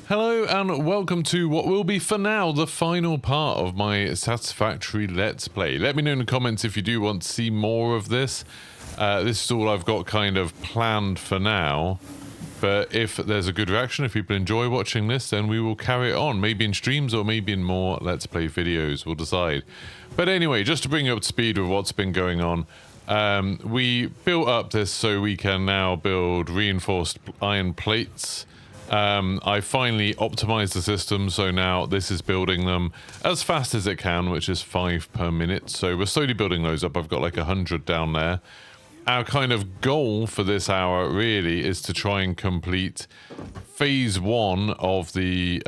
Hello and welcome to what will be, for now, the final part of my Satisfactory Let's Play. Let me know in the comments if you do want to see more of this. This is all I've got kind of planned for now. But if there's a good reaction, if people enjoy watching this, then we will carry it on. Maybe in streams or maybe in more Let's Play videos, we'll decide. But anyway, just to bring you up to speed with what's been going on. We built up this so we can now build reinforced iron plates. I finally optimized the system, so now this is building them as fast as it can, which is 5 per minute. So we're slowly building those up. I've got like 100 down there. Our kind of goal for this hour really is to try and complete phase 1 of the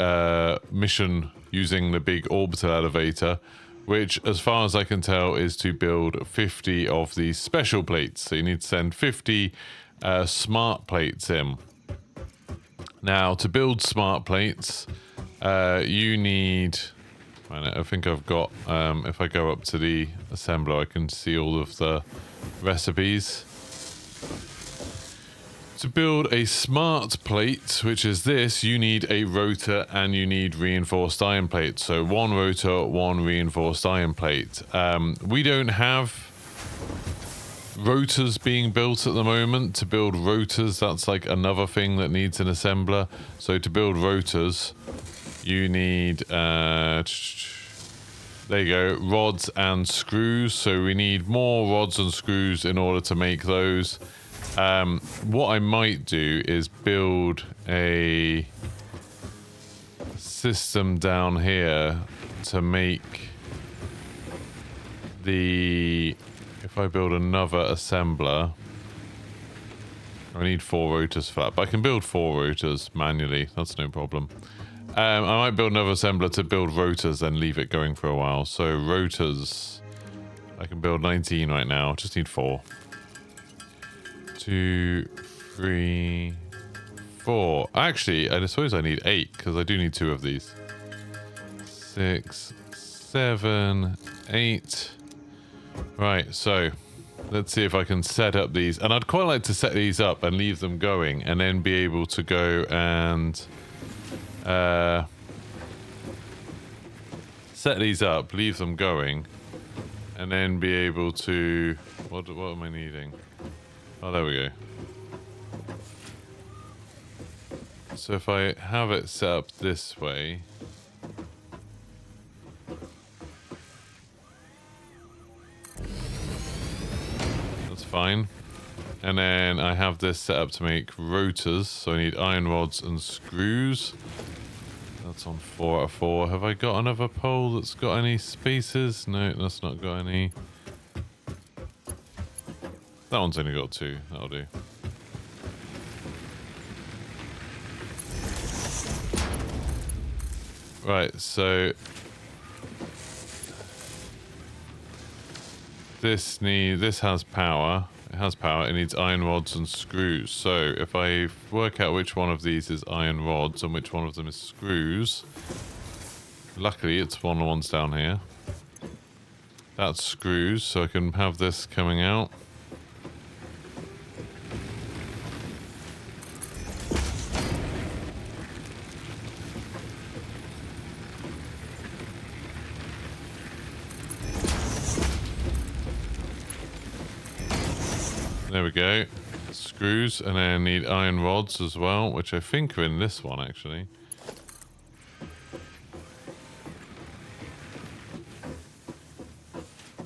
mission using the big orbital elevator, which, as far as I can tell, is to build 50 of these special plates. So you need to send 50 smart plates in. Now, to build smart plates, you need... I think I've got... if I go up to the assembler, I can see all of the recipes. To build a smart plate, which is this, you need a rotor and you need reinforced iron plates. So 1 rotor, 1 reinforced iron plate. We don't have rotors being built at the moment. To build rotors, that's like another thing that needs an assembler. So to build rotors, you need there you go, rods and screws. So we need more rods and screws in order to make those. What I might do is build a system down here to make the... If I build another assembler, I need 4 rotors for that, but I can build 4 rotors manually. That's no problem. I might build another assembler to build rotors and leave it going for a while. So rotors, I can build 19 right now. Just need 4. 2, 3, 4. Actually, I suppose I need 8 because I do need 2 of these. 6, 7, 8. Right, so let's see if I can set up these. And I'd quite like to set these up and leave them going and then be able to go and set these up, leave them going, and then be able to... What am I needing? Oh, there we go. So if I have it set up this way... Fine. And then I have this set up to make rotors, so I need iron rods and screws. That's on 4 out of 4. Have I got another pole that's got any spaces? No, that's not got any. That one's only got 2. That'll do. Right, so this has power. It has power. It needs iron rods and screws. So if I work out which one of these is iron rods and which one of them is screws, luckily it's one of the ones down here. That's screws, so I can have this coming out. There we go. Screws, and then I need iron rods as well, which I think are in this one actually.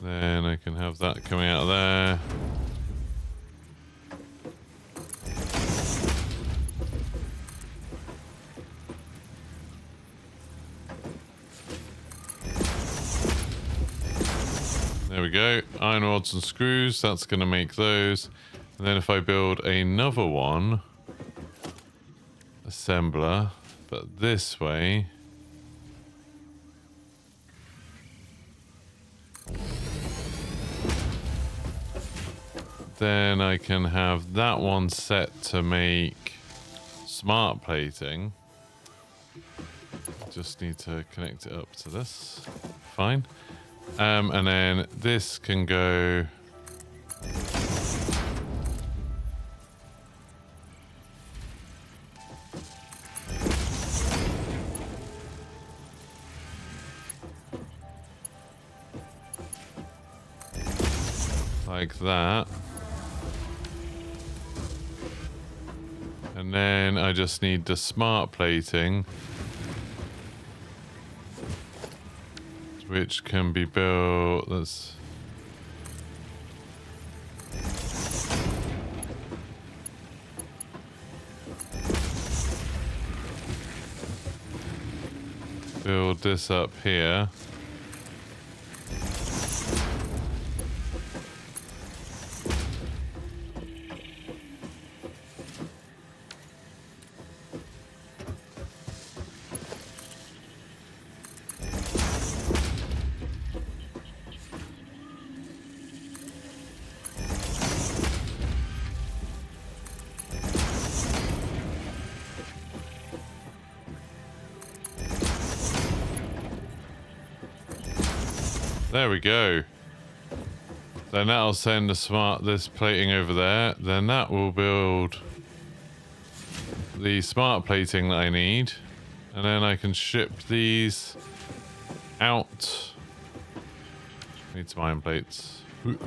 Then I can have that coming out of there. There we go, iron rods and screws, that's going to make those. And then if I build another one, assembler, but this way, then I can have that one set to make smart plating. Just need to connect it up to this. Fine. And then this can go Like that. And then I just need the smart plating, which can be built. Let's build this up here. There we go. Then that'll send this plating over there. Then that will build the smart plating that I need. And then I can ship these out. Need some iron plates. Ooh.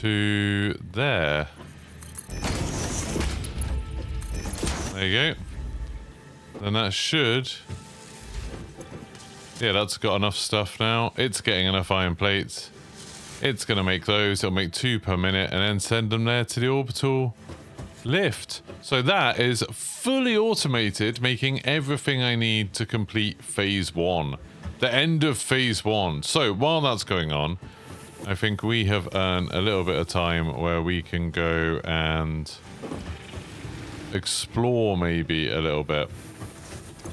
To there. There you go. Then that should... Yeah, that's got enough stuff now. It's getting enough iron plates. It's going to make those. It'll make 2 per minute and then send them there to the orbital lift. So that is fully automated, making everything I need to complete phase 1. The end of phase 1. So while that's going on, I think we have earned a little bit of time where we can go and explore maybe a little bit.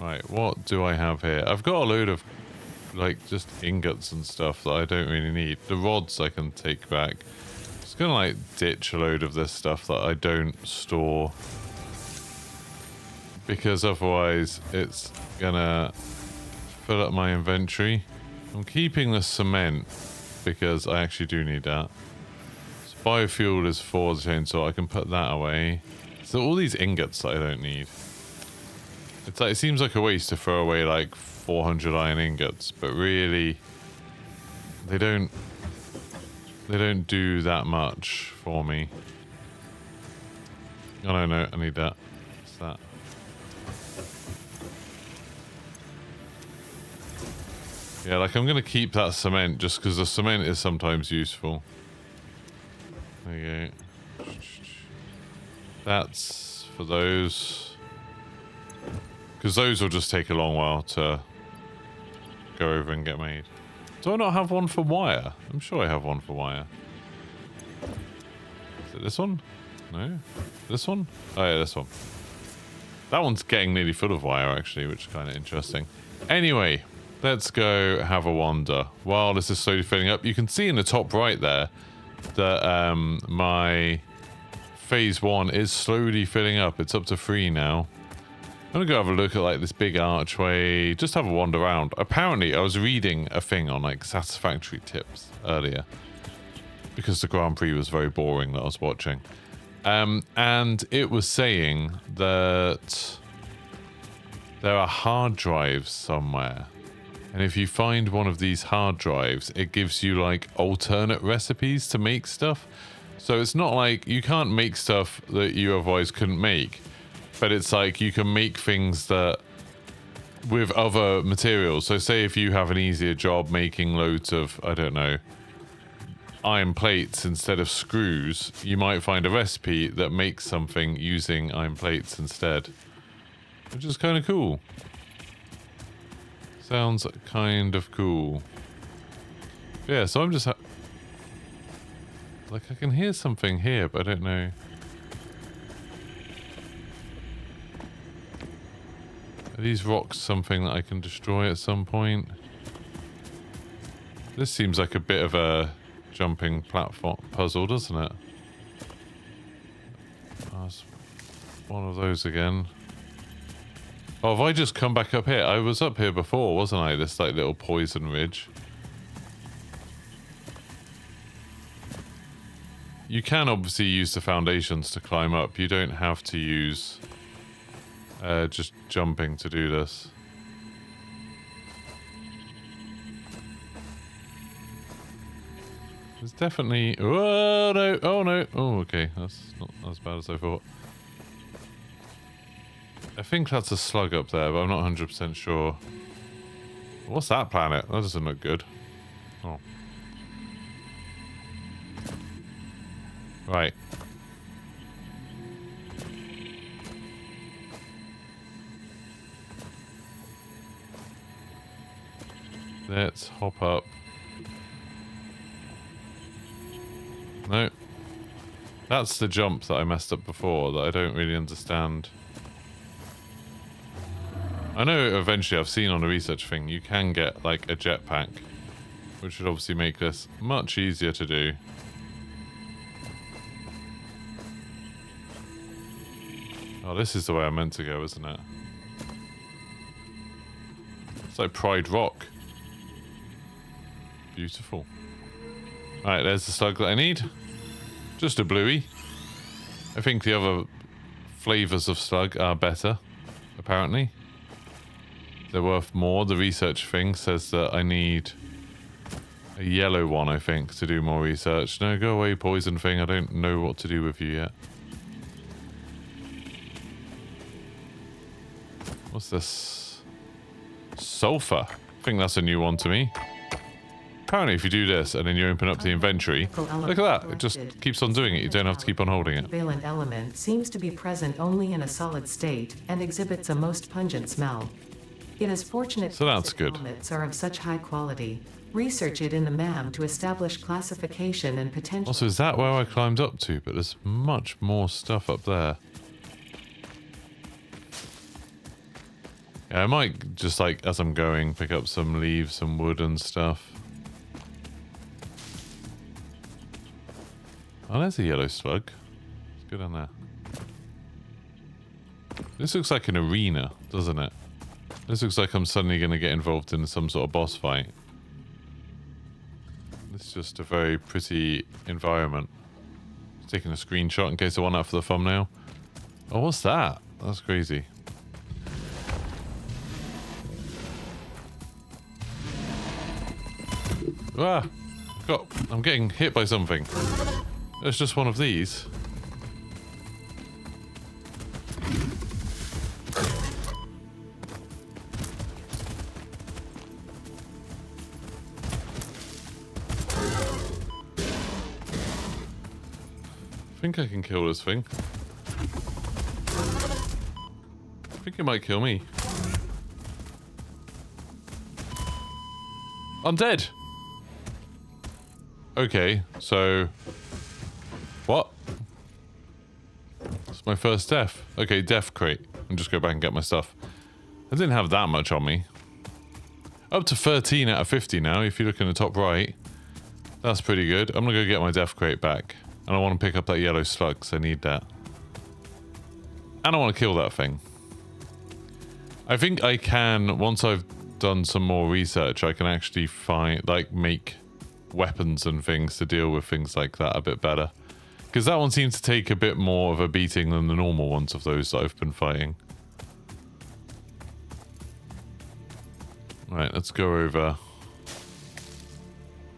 Right, what do I have here? I've got a load of like just ingots and stuff that I don't really need. The rods I can take back. Just gonna like ditch a load of this stuff that I don't store, because otherwise it's gonna fill up my inventory. I'm keeping the cement because I actually do need that. So biofuel is for the chainsaw. I can put that away. So all these ingots that I don't need. It's like, it seems like a waste to throw away like 400 iron ingots, but really they don't do that much for me. Oh no, I need that. What's that? Yeah, like I'm gonna keep that cement just because the cement is sometimes useful. There you go. That's for those. Because those will just take a long while to go over and get made. Do I not have one for wire? I'm sure I have one for wire. Is it this one? No? This one? Oh yeah, this one. That one's getting nearly full of wire actually, which is kind of interesting. Anyway. Let's go have a wander. While this is slowly filling up, you can see in the top right there that my phase 1 is slowly filling up. It's up to 3 now. I'm gonna go have a look at like this big archway, just have a wander around. Apparently, I was reading a thing on like Satisfactory tips earlier because the Grand Prix was very boring that I was watching. And it was saying that there are hard drives somewhere. And if you find one of these hard drives, it gives you like alternate recipes to make stuff. So it's not like you can't make stuff that you otherwise couldn't make, but it's like you can make things that with other materials. So say if you have an easier job making loads of, I don't know, iron plates instead of screws, you might find a recipe that makes something using iron plates instead, which is kind of cool. Sounds kind of cool. Yeah, so I'm just like I can hear something here, but I don't know. Are these rocks something that I can destroy at some point? This seems like a bit of a jumping platform puzzle, doesn't it? Oh, it's one of those again. Oh, have I just come back up here? I was up here before, wasn't I? This like little poison ridge. You can obviously use the foundations to climb up. You don't have to use just jumping to do this. There's definitely... Oh, no. Oh, no. Oh, okay. That's not as bad as I thought. I think that's a slug up there, but I'm not 100% sure. What's that planet? That doesn't look good. Oh. Right. Let's hop up. No. That's the jump that I messed up before that I don't really understand. I know eventually I've seen on the research thing you can get like a jetpack, which would obviously make this much easier to do. Oh, this is the way I meant to go, isn't it? It's like Pride Rock. Beautiful. Alright, there's the slug that I need. Just a bluey. I think the other flavours of slug are better, apparently. They're worth more. The research thing says that I need a yellow one, I think, to do more research. No, go away, poison thing. I don't know what to do with you yet. What's this? Sulfur. I think that's a new one to me. Apparently if you do this and then you open up the inventory, look at that, it just keeps on doing it, you don't have to keep on holding it. Valent element seems to be present only in a solid state and exhibits a most pungent smell. It is fortunate so that's good. Elements are of such high quality. Research it in the MAM to establish classification and potential. Also, is that where I climbed up to? But there's much more stuff up there. Yeah, I might just like, as I'm going, pick up some leaves, some wood and stuff. Oh, there's a yellow slug. Let's go down there. This looks like an arena, doesn't it? This looks like I'm suddenly going to get involved in some sort of boss fight. This is just a very pretty environment. Just taking a screenshot in case I want that for the thumbnail. Oh, what's that? That's crazy. Ah! God, I'm getting hit by something. It's just one of these. I think I can kill this thing. I think it might kill me. I'm dead! Okay, so... What? It's my first death. Okay, death crate. I'll just go back and get my stuff. I didn't have that much on me. Up to 13 out of 50 now, if you look in the top right. That's pretty good. I'm gonna go get my death crate back. And I want to pick up that yellow slug, because I need that. And I want to kill that thing. I think I can, once I've done some more research, I can actually find, like, make weapons and things to deal with things like that a bit better. Because that one seems to take a bit more of a beating than the normal ones of those that I've been fighting. Right, let's go over.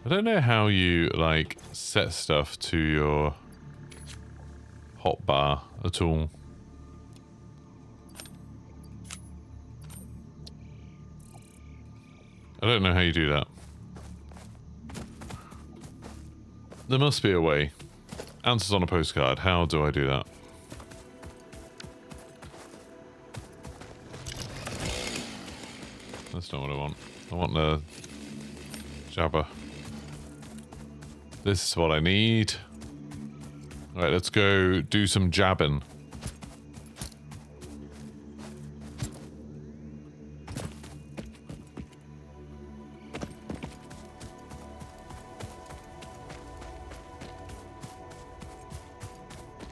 I don't know how you, like, set stuff to your hotbar at all. I don't know how you do that. There must be a way. Answers on a postcard. How do I do that? That's not what I want. I want the jabber. This is what I need. Alright, let's go do some jabbing.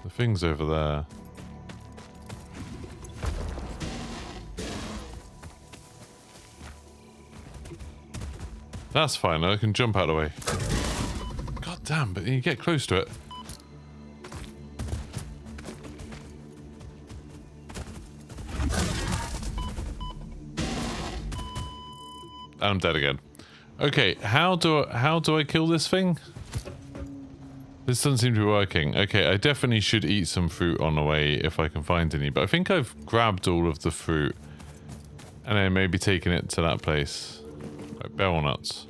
The thing's over there. That's fine, I can jump out of the way. God damn, but you get close to it. I'm dead again. Okay, how do I kill this thing? This doesn't seem to be working. Okay, I definitely should eat some fruit on the way if I can find any. But I think I've grabbed all of the fruit. And then maybe taken it to that place. Like barrel nuts.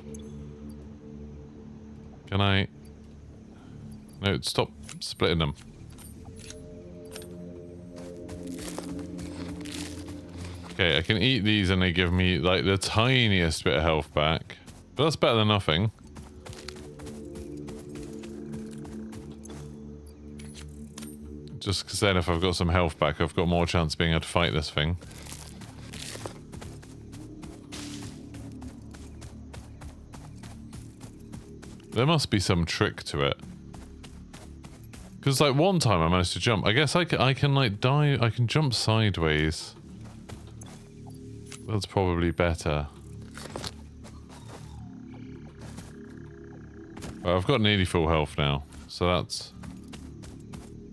Can I... No, stop splitting them. Okay, I can eat these and they give me like the tiniest bit of health back. But that's better than nothing. Just because then if I've got some health back, I've got more chance of being able to fight this thing. There must be some trick to it. Because like one time I managed to jump. I guess I can like dive, I can jump sideways. That's probably better. Well, I've got nearly full health now, so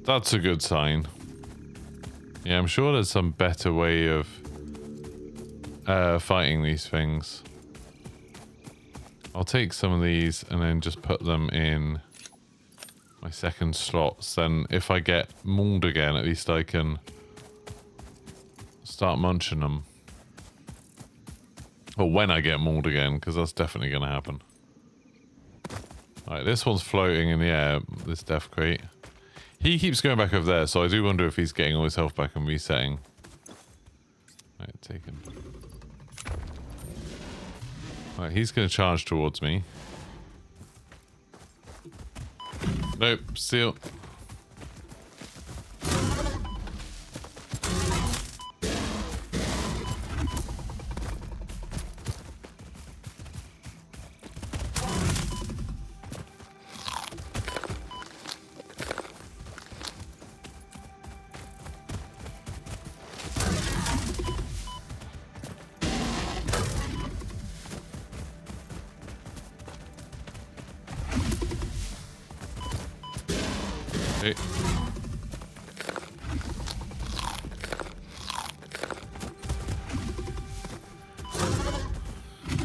that's a good sign. Yeah, I'm sure there's some better way of fighting these things. I'll take some of these and then just put them in my second slots. Then if I get mauled again, at least I can start munching them. Or when I get mauled again, because that's definitely going to happen. Alright, this one's floating in the air, this death crate. He keeps going back over there, so I do wonder if he's getting all his health back and resetting. Right, take him. Right, he's going to charge towards me. Nope, seal. Okay.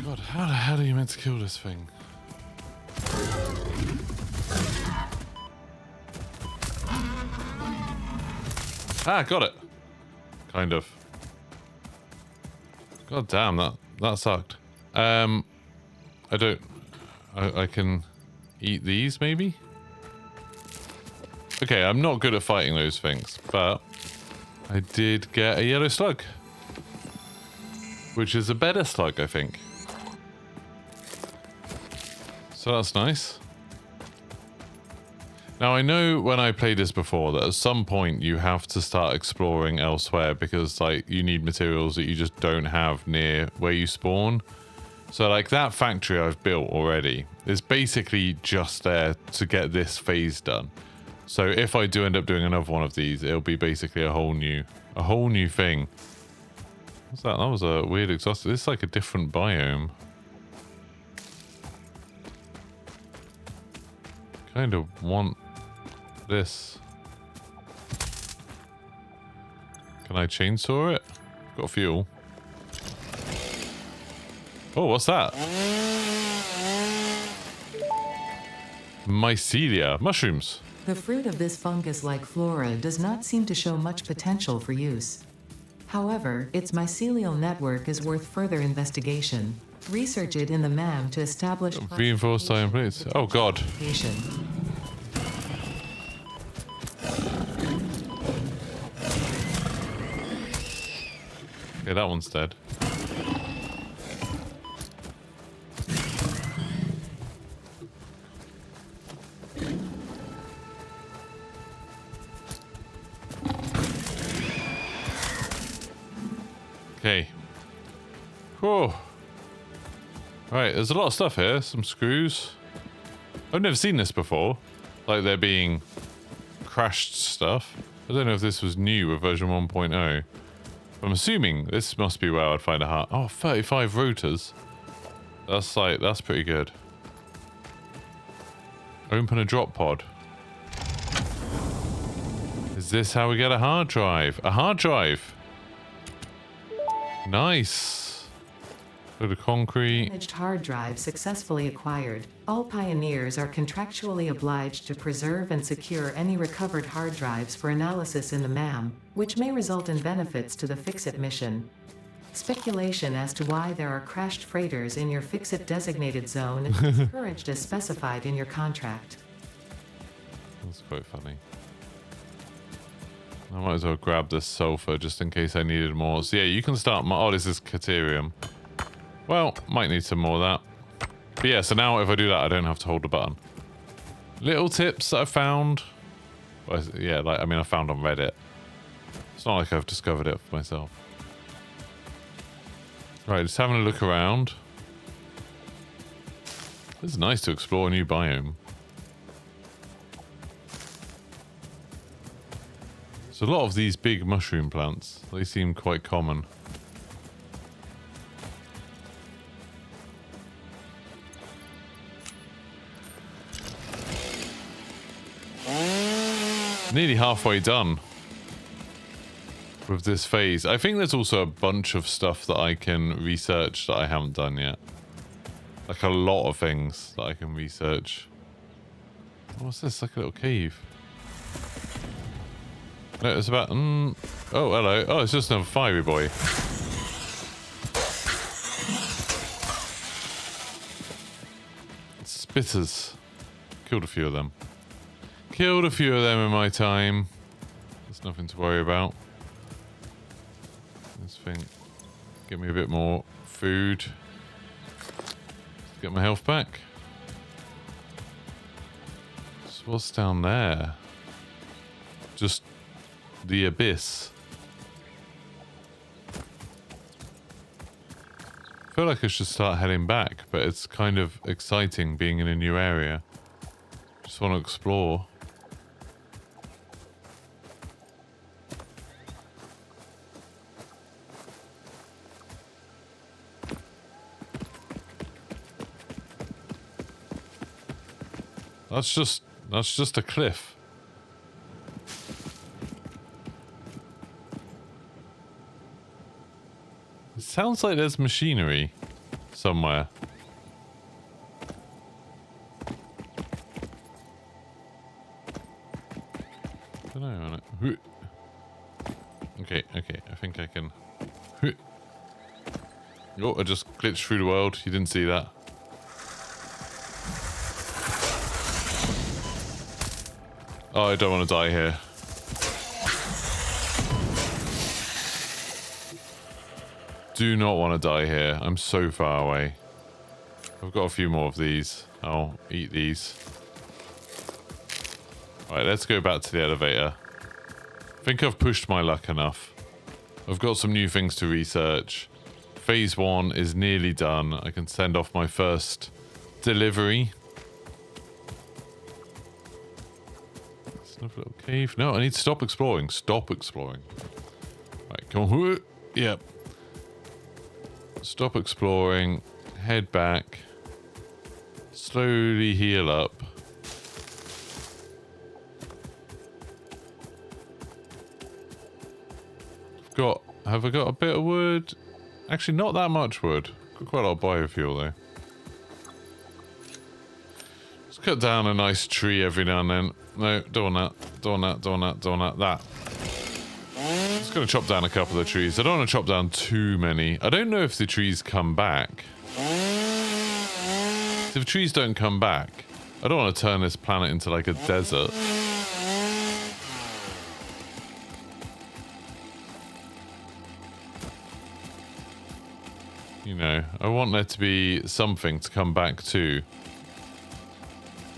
God, how the hell are you meant to kill this thing? Ah, got it. Kind of. God damn, that sucked. I can eat these maybe? Okay, I'm not good at fighting those things, but I did get a yellow slug. Which is a better slug, I think. So that's nice. Now I know when I played this before that at some point you have to start exploring elsewhere because like you need materials that you just don't have near where you spawn. So like that factory I've built already is basically just there to get this phase done. So if I do end up doing another one of these, it'll be basically a whole new thing. What's that? That was a weird exhaust. This is like a different biome. Kind of want this. Can I chainsaw it? Got fuel. Oh, what's that? Mycelia. Mushrooms. The fruit of this fungus-like flora does not seem to show much potential for use. However, its mycelial network is worth further investigation. Research it in the MAM to establish reinforced iron plates. Oh god. Okay, that one's dead. Okay. Whoa. Right, there's a lot of stuff here. Some screws. I've never seen this before. Like there being crashed stuff. I don't know if this was new with version 1.0. I'm assuming this must be where I'd find a heart. Oh, 35 rotors. That's pretty good. Open a drop pod. Is this how we get a hard drive? A hard drive! Nice! Bit of concrete. Damaged hard drive successfully acquired. All pioneers are contractually obliged to preserve and secure any recovered hard drives for analysis in the MAM, which may result in benefits to the Fix-It mission. Speculation as to why there are crashed freighters in your Fix-It designated zone is discouraged as specified in your contract. That's quite funny. I might as well grab this sulfur just in case I needed more. So yeah, you can start my... Oh, this is Caterium. Well, might need some more of that. But yeah, so now if I do that, I don't have to hold the button. Little tips that I found. Well, yeah, like, I mean, I found on Reddit. It's not like I've discovered it for myself. Right, just having a look around. It's nice to explore a new biome. So a lot of these big mushroom plants, they seem quite common. Nearly halfway done with this phase. I think there's also a bunch of stuff that I can research that I haven't done yet. Like a lot of things that I can research. What's this? Like a little cave. No, it's about... oh, hello. Oh, it's just another fiery boy. Spitters. Killed a few of them. Killed a few of them in my time. There's nothing to worry about. Let's think. Get me a bit more food. Get my health back. So what's down there? Just the abyss. I feel like I should start heading back, but it's kind of exciting being in a new area. Just want to explore. That's just a cliff. It sounds like there's machinery somewhere. I don't know. Okay, I think I can. Oh, I just glitched through the world. You didn't see that. Oh, I don't want to die here. Do not want to die here. I'm so far away. I've got a few more of these. I'll eat these. Right, let's go back to the elevator. I think I've pushed my luck enough. I've got some new things to research. Phase 1 is nearly done. I can send off my first delivery. Another little cave. No, I need to stop exploring. Stop exploring. Right, come on. Yep. Stop exploring. Head back. Slowly heal up. Have I got a bit of wood? Actually, not that much wood. Got quite a lot of biofuel though. Let's cut down a nice tree every now and then. No, don't want that. Don't want that. Don't want that. Don't want that. That. Just gonna chop down a couple of trees. I don't want to chop down too many. I don't know if the trees come back. If trees don't come back, I don't want to turn this planet into like a desert. You know, I want there to be something to come back to.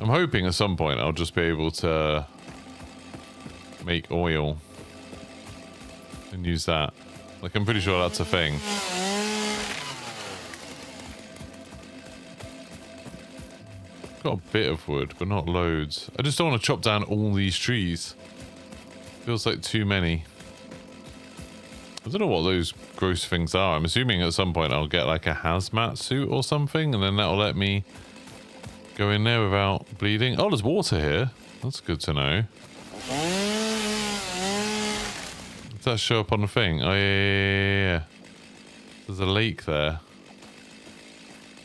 I'm hoping at some point I'll just be able to make oil and use that. Like, I'm pretty sure that's a thing. Got a bit of wood, but not loads. I just don't want to chop down all these trees. Feels like too many. I don't know what those gross things are. I'm assuming at some point I'll get like a hazmat suit or something, and then that'll let me go in there without bleeding. Oh, there's water here. That's good to know. Does that show up on the thing? Oh, yeah. There's a lake there.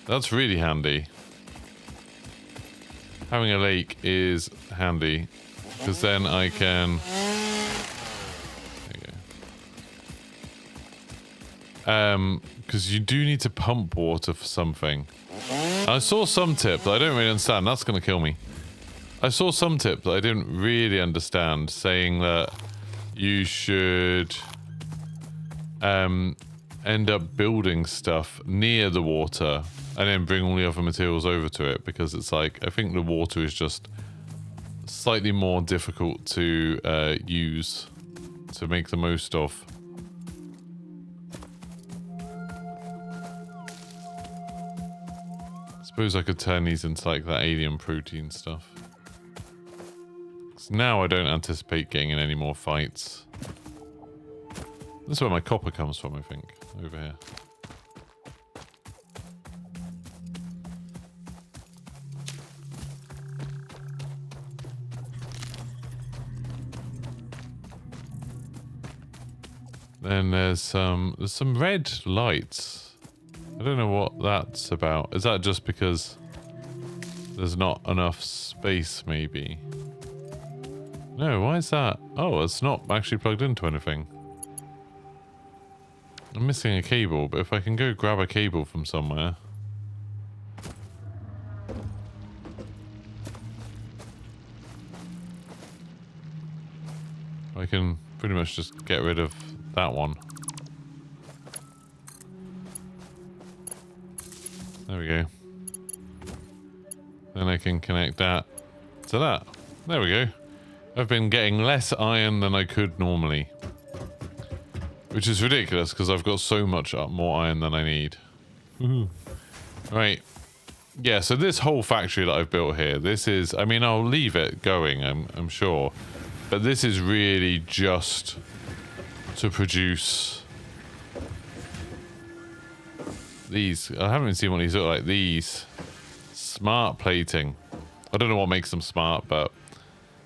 That's really handy. Having a lake is handy. Because then I can... There you go. Because you do need to pump water for something. I saw some tip that I don't really understand. That's going to kill me. I saw some tip that I didn't really understand, saying that you should end up building stuff near the water and then bring all the other materials over to it, because it's like, I think the water is just slightly more difficult to use, to make the most of. I suppose I could turn these into like that alien protein stuff. Now I don't anticipate getting in any more fights. This is where my copper comes from, I think. Over here. Then there's some red lights. I don't know what that's about. Is that just because there's not enough space, maybe? No, why is that? Oh, it's not actually plugged into anything. I'm missing a cable, but if I can go grab a cable from somewhere... I can pretty much just get rid of that one. There we go. Then I can connect that to that. There we go. I've been getting less iron than I could normally. Which is ridiculous, because I've got so much more iron than I need. Right. Yeah, so this whole factory that I've built here, this is... I mean, I'll leave it going, I'm sure. But this is really just to produce these. I haven't even seen what these look like. These. Smart plating. I don't know what makes them smart, but...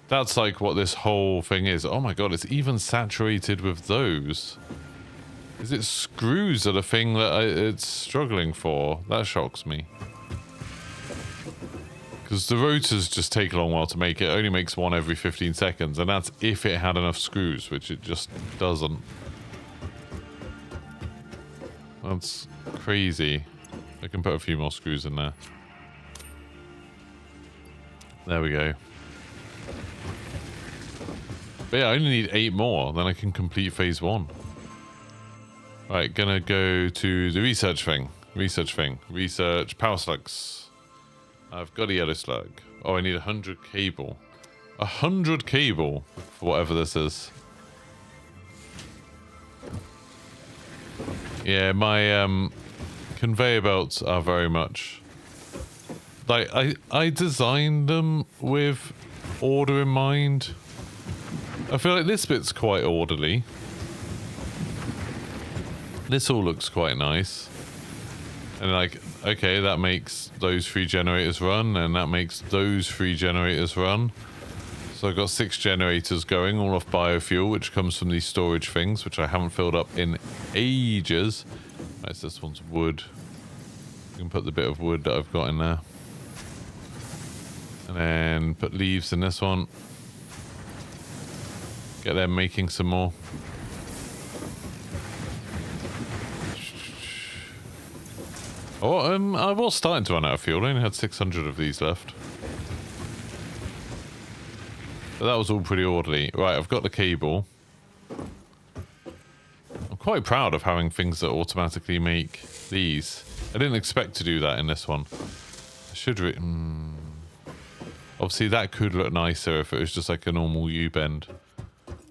that's like what this whole thing is. Oh my god, it's even saturated with those. Is it screws are the thing that it's struggling for? That shocks me. Because the rotors just take a long while to make. It only makes one every 15 seconds, and that's if it had enough screws, which it just doesn't. That's crazy. I can put a few more screws in there. There we go. But yeah, I only need 8 more, then I can complete phase 1. Right, gonna go to the research thing. Research power slugs. I've got a yellow slug. Oh, I need 100 cable. 100 cable for whatever this is. Yeah, my conveyor belts are very much... like, I designed them with order in mind. I feel like this bit's quite orderly. This all looks quite nice. And like, okay, that makes those 3 generators run, and that makes those 3 generators run. So I've got 6 generators going, all off biofuel, which comes from these storage things, which I haven't filled up in ages. Right, so this one's wood. You can put the bit of wood that I've got in there. And then put leaves in this one. Get them making some more. Oh, I was starting to run out of fuel. I only had 600 of these left. But that was all pretty orderly. Right, I've got the cable. I'm quite proud of having things that automatically make these. I didn't expect to do that in this one. I should... Obviously, that could look nicer if it was just like a normal U-bend.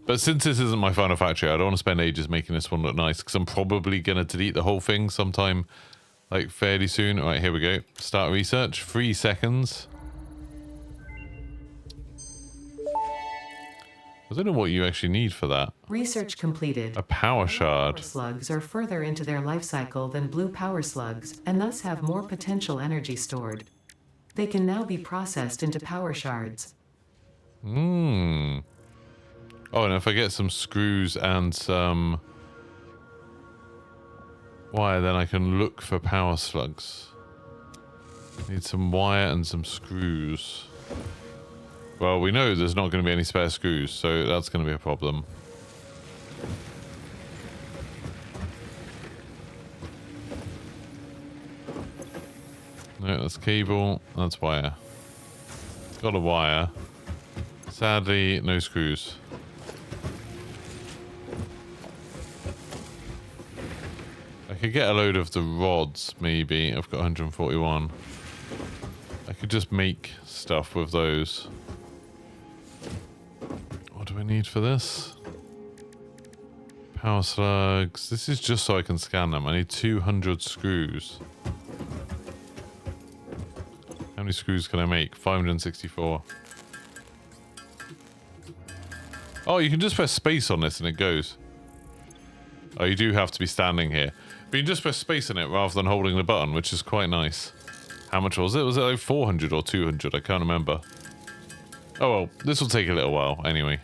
But since this isn't my final factory, I don't want to spend ages making this one look nice, because I'm probably going to delete the whole thing sometime, like, fairly soon. All right, here we go. Start research. 3 seconds. I don't know what you actually need for that. Research completed. A power shard. Power slugs are further into their life cycle than blue power slugs, and thus have more potential energy stored. They can now be processed into power shards. Oh, and if I get some screws and some wire, then I can look for power slugs. Need some wire and some screws. Well, we know there's not going to be any spare screws, so that's going to be a problem. No, that's cable. That's wire. Got a wire. Sadly, no screws. I could get a load of the rods, maybe. I've got 141. I could just make stuff with those. What do I need for this? Power slugs. This is just so I can scan them. I need 200 screws. How many screws can I make? 564. Oh, you can just press space on this and it goes. Oh, you do have to be standing here. But you can just press space on it rather than holding the button, which is quite nice. How much was it? Was it like 400 or 200? I can't remember. Oh well, this will take a little while anyway.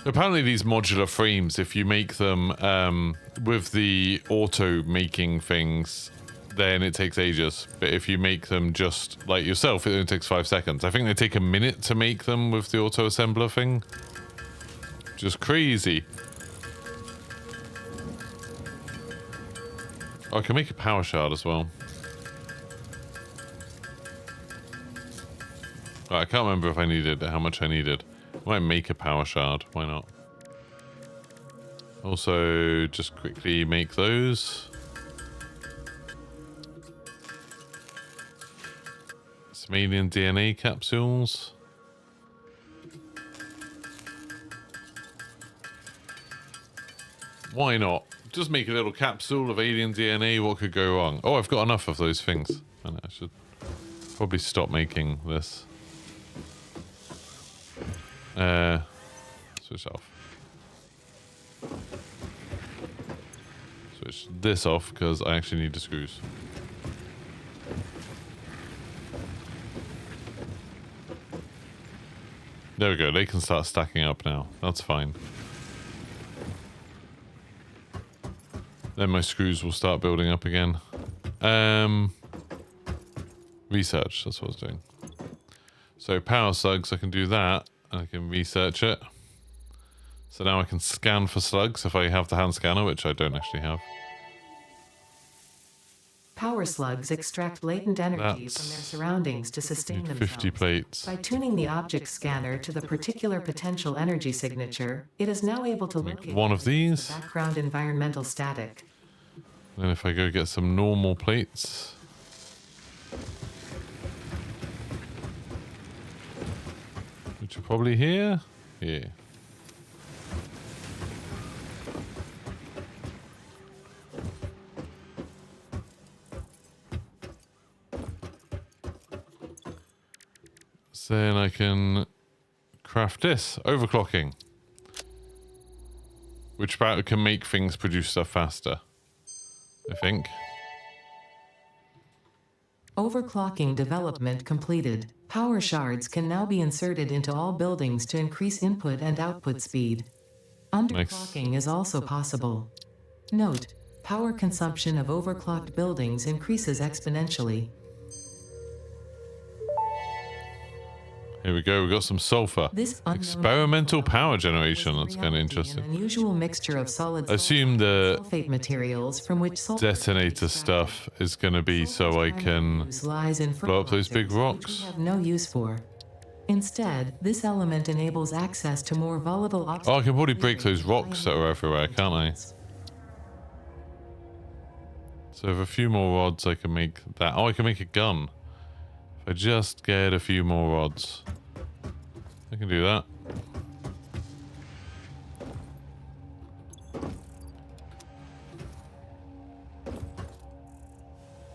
Apparently these modular frames, if you make them with the auto making things, then it takes ages. But if you make them just like yourself, it only takes 5 seconds. I think they take a minute to make them with the auto assembler thing. Just crazy. Oh, I can make a power shard as well. Right, I can't remember if I needed how much I needed. I might make a power shard. Why not? Also, just quickly make those. Some alien DNA capsules. Why not? Just make a little capsule of alien DNA. What could go wrong? Oh, I've got enough of those things. I should probably stop making this. Switch off. Switch this off because I actually need the screws. There we go. They can start stacking up now. That's fine. Then my screws will start building up again. Research. That's what I was doing. So power slugs, I can do that. And I can research it. So now I can scan for slugs if I have the hand scanner, which I don't actually have. Power slugs extract latent energy from their surroundings to sustain themselves. 50 plates. By tuning the object scanner to the particular potential energy signature, it is now able to locate one of these. Background environmental static. Then if I go get some normal plates. Which are probably here. Yeah. So then I can craft this, overclocking. Which can make things produce stuff faster, I think. Overclocking development completed. Power shards can now be inserted into all buildings to increase input and output speed. Underclocking is also possible. Note, power consumption of overclocked buildings increases exponentially. Here we go, we got some sulfur. Experimental power generation, that's kind of interesting. An unusual mixture of solid I assume the sulfate materials from which detonator stuff is going to be so I can blow up those big rocks. Which we have no use for. Instead, this element enables access to more volatile oxygen. Oh, I can probably break those rocks that are everywhere, can't I? So with a few more rods I can make that. Oh, I can make a gun. If I just get a few more rods, I can do that.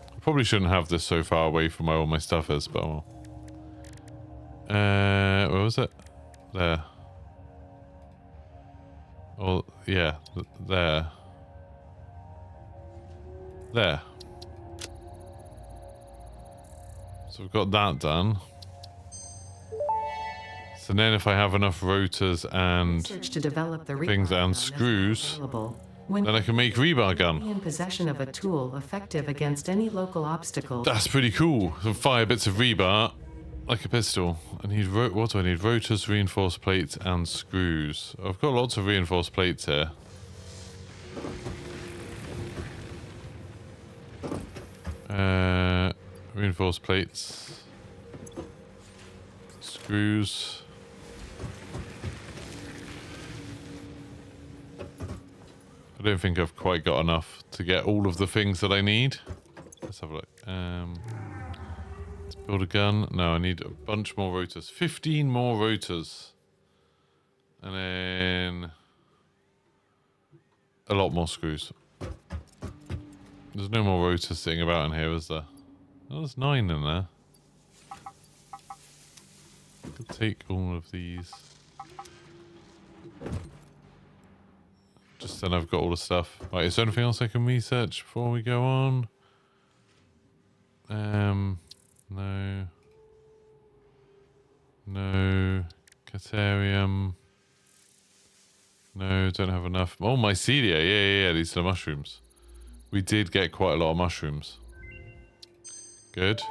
I probably shouldn't have this so far away from where all my stuff is, but well. Where was it? There. Oh, yeah, there. There. So we've got that done. So then if I have enough rotors and to develop the things and screws, When Then I can make rebar gun. be in possession of a tool effective against any local obstacle. That's pretty cool. Some fire bits of rebar, like a pistol. I need what do I need? Rotors, reinforced plates, and screws. I've got lots of reinforced plates here. Reinforced plates, screws. I don't think I've quite got enough to get all of the things that I need. Let's have a look. Let's build a gun. No, I need a bunch more rotors. 15 more rotors. And then a lot more screws. There's no more rotors sitting about in here, is there? Oh, there's 9 in there. I could take all of these. Just then I've got all the stuff. Right, is there anything else I can research before we go on? No. No. Caterium. No, don't have enough. Oh, mycelia. Yeah. These are the mushrooms. We did get quite a lot of mushrooms. Good.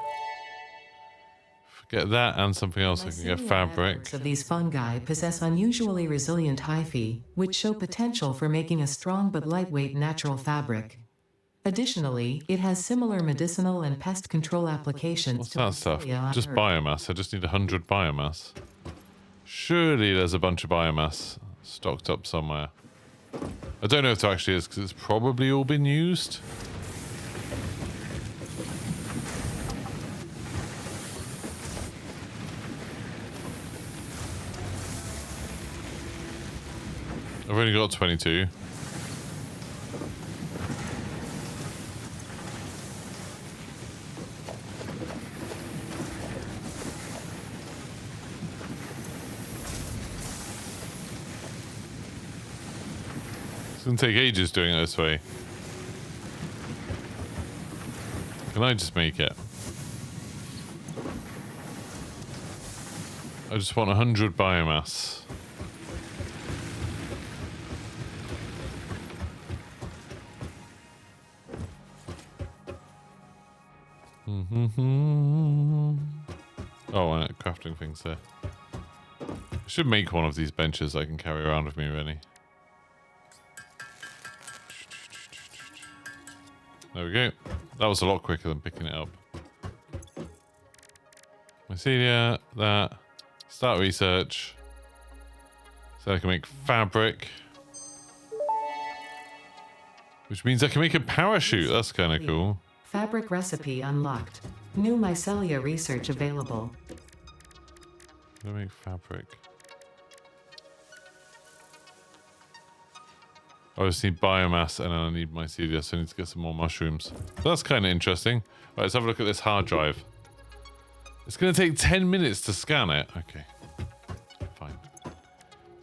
Forget that and something else. I can get fabric. Of these fungi possess unusually resilient hyphae, which show potential for making a strong but lightweight natural fabric. Additionally, it has similar medicinal and pest control applications. What's that stuff? Just biomass. I just need 100 biomass. Surely there's a bunch of biomass stocked up somewhere. I don't know if there actually is, because it's probably all been used. I've only got 22. It's going to take ages doing it this way. Can I just make it? I just want 100 biomass. Oh, and crafting things there. I should make one of these benches I can carry around with me, really. There we go. That was a lot quicker than picking it up. Mycelia, that. Start research. So I can make fabric. Which means I can make a parachute. That's kind of cool. Fabric recipe unlocked. New mycelia research available. How do I make fabric? I just need biomass and then I need mycelia, so I need to get some more mushrooms. That's kind of interesting. Right, let's have a look at this hard drive. It's going to take 10 minutes to scan it. Okay. Fine.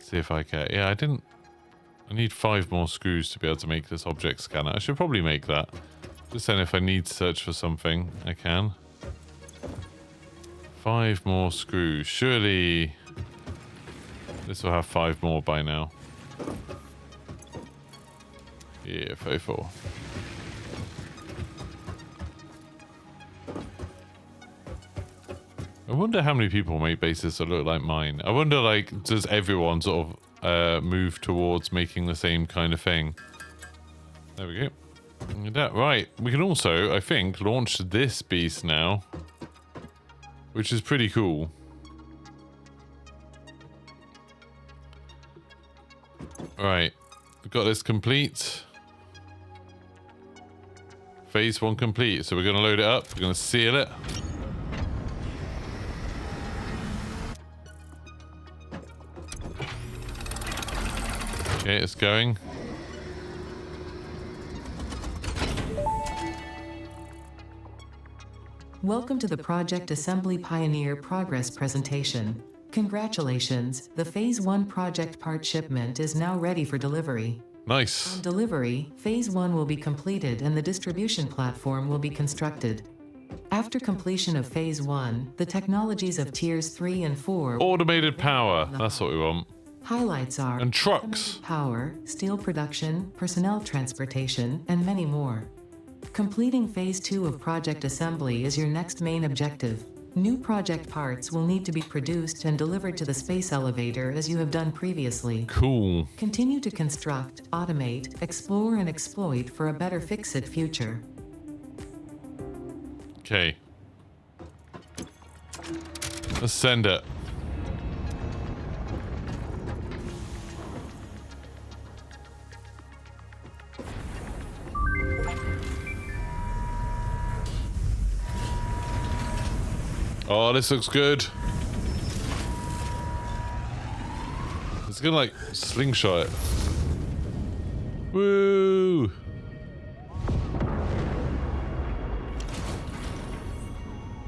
See if I can. Yeah, I need 5 more screws to be able to make this object scanner. I should probably make that. Just then if I need to search for something, I can. 5 more screws. Surely this will have 5 more by now. Yeah, 34. I wonder how many people make bases that look like mine. I wonder, like, does everyone sort of move towards making the same kind of thing? There we go. Right, we can also, I think, launch this beast now, which is pretty cool. Right, we've got this complete. Phase 1 complete, so we're going to load it up, we're going to seal it. Okay, it's going. Welcome to the Project Assembly Pioneer Progress presentation. Congratulations, the Phase 1 project part shipment is now ready for delivery. Nice. On delivery, Phase 1 will be completed and the distribution platform will be constructed. After completion of Phase 1, the technologies of Tiers 3 and 4... Automated power, that's what we want. Highlights are And trucks. power, steel production, personnel transportation, and many more. Completing Phase 2 of Project Assembly is your next main objective. New project parts will need to be produced and delivered to the space elevator as you have done previously. Cool. Continue to construct, automate, explore, and exploit for a better Fix-It future. Okay. Let's send it. Oh, this looks good. It's gonna like slingshot it. Woo!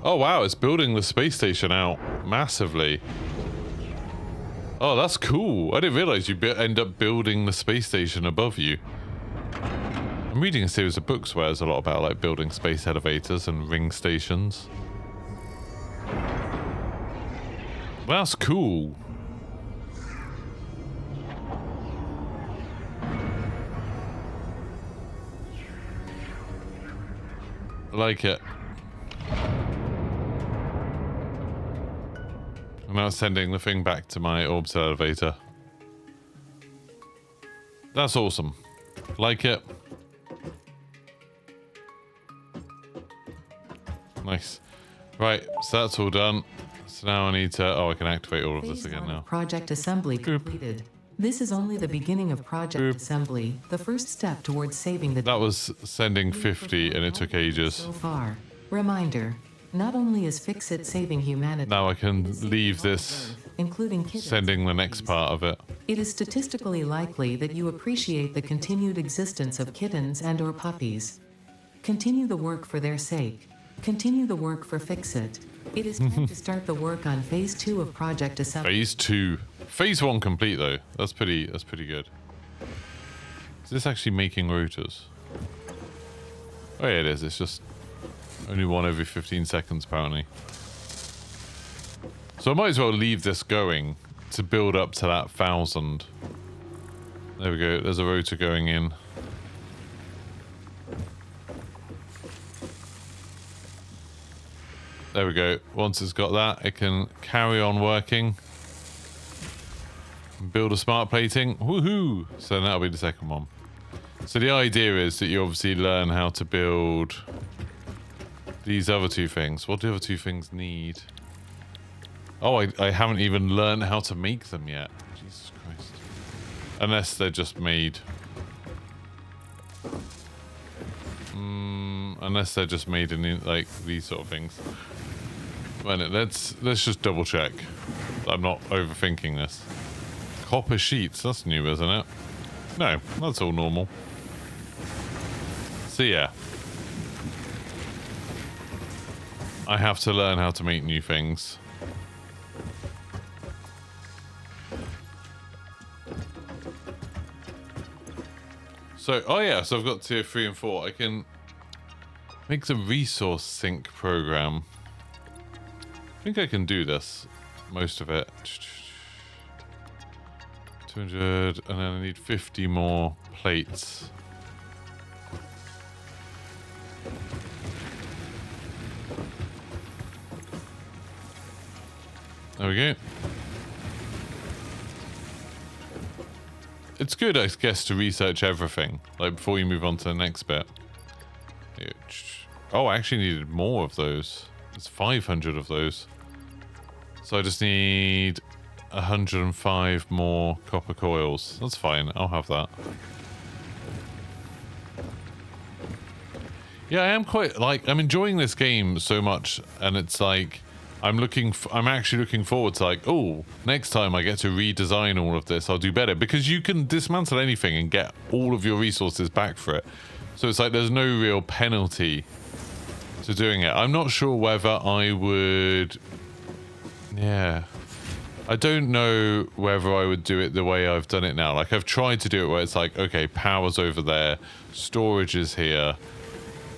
Oh wow, it's building the space station out massively. Oh, that's cool. I didn't realize you end up building the space station above you. I'm reading a series of books where there's a lot about like building space elevators and ring stations. That's cool. I like it. I'm now sending the thing back to my orbital elevator. That's awesome. Like it. Nice. Right, so that's all done. So now I need to... Oh, I can activate all of this again now. Project Assembly completed. This is only the beginning of Project Assembly, the first step towards saving the... That was sending 50 and it took ages. So far. Reminder, not only is Fix-It saving humanity... Now I can leave this, including kittens, sending the next part of it. It is statistically likely that you appreciate the continued existence of kittens and or puppies. Continue the work for their sake. Continue the work for Fix-It. It is time to start the work on Phase 2 of Project Assembly. Phase 2. Phase 1 complete though. That's pretty good. Is this actually making rotors? Oh yeah, it is. It's just only one every 15 seconds apparently. So I might as well leave this going to build up to that 1,000. There we go. There's a rotor going in. There we go. Once it's got that, it can carry on working. Build a smart plating. Woohoo! So that'll be the second one. So the idea is that you obviously learn how to build these other two things. What do the other two things need? Oh, I haven't even learned how to make them yet. Jesus Christ. Unless they're just made. Unless they're just made in like these sort of things. Right, let's just double check. I'm not overthinking this. Copper sheets, that's new, isn't it? No, that's all normal. So yeah. I have to learn how to make new things. So, oh yeah, so I've got tier 3 and 4. I can make the resource sync program. I think I can do this. Most of it. 200, and then I need 50 more plates. There we go. It's good, I guess, to research everything, like before you move on to the next bit. Oh, I actually needed more of those. There's 500 of those. So I just need 105 more copper coils. That's fine, I'll have that. Yeah, I am quite, like, I'm enjoying this game so much, and it's like, I'm actually looking forward to like, oh, next time I get to redesign all of this, I'll do better. Because you can dismantle anything and get all of your resources back for it. So it's like there's no real penalty to doing it. I'm not sure whether I would... Yeah. I don't know whether I would do it the way I've done it now. Like, I've tried to do it where it's like, okay, power's over there, storage is here,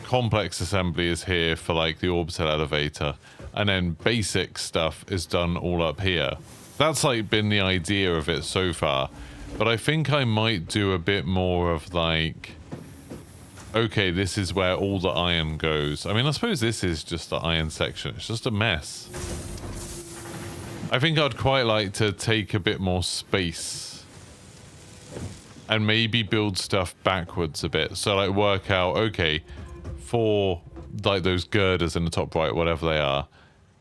complex assembly is here for like the orbital elevator, and then basic stuff is done all up here. That's like been the idea of it so far. But I think I might do a bit more of like, okay, this is where all the iron goes. I mean, I suppose this is just the iron section. It's just a mess. I think I'd quite like to take a bit more space and maybe build stuff backwards a bit. So like work out, okay, for like those girders in the top right, whatever they are,